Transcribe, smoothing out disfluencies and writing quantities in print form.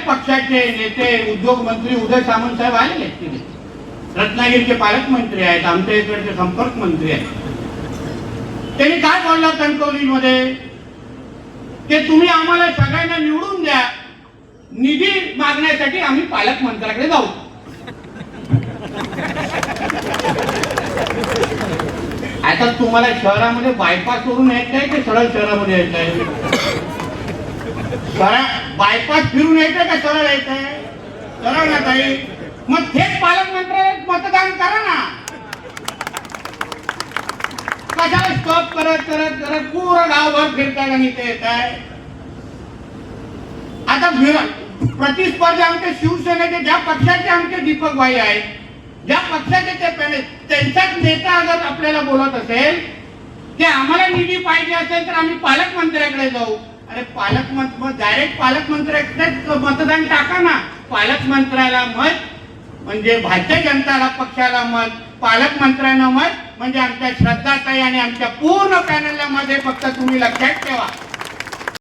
पक्षाचे नेते उद्योग मंत्री उदय सामंत साहेब आलेले तिथे, रत्नागिरीचे पालकमंत्री आहेत, आमच्या इकडचे संपर्क मंत्री आहेत. त्यांनी काय बोललं कणकवलीमध्ये, की तुम्ही आम्हाला सगळ्यांना निवडून द्या, निधी मागण्यासाठी आम्ही पालकमंत्र्याकडे जाऊ. आता तुम्हाला शहरामध्ये बायपास वरून यायचं आहे की सरळ शहरामध्ये यायचं आहे? बायपास फिरून यायचंय का सरळ यायचंय? सरळ ना ताई, मग थेट पालकमंत्र्याला मतदान करा ना. कशाला स्टॉप करत करत करत पूर्ण गावभर फिरताय आणि ते येत आहे. आता प्रतिस्पर्धी आमचे शिवसेनेचे ज्या पक्षाचे आमचे दीपक भाई आहेत, ज्या पक्षाचे ते त्यांचाच नेता अगर आपल्याला बोलत असेल की आम्हाला निधी पाहिजे असेल तर आम्ही पालकमंत्र्याकडे जाऊ. अरे पालकमंत्री डायरेक्ट पालकमंत्र्याकडे मतदान टाका ना. पालकमंत्र्याला मत म्हणजे भारतीय जनता पक्षाला मत, पालकमंत्र्यांना मत म्हणजे आमच्या श्रद्धाताई आणि आमच्या पूर्ण पॅनलला मत. हे फक्त तुम्ही लक्षात ठेवा.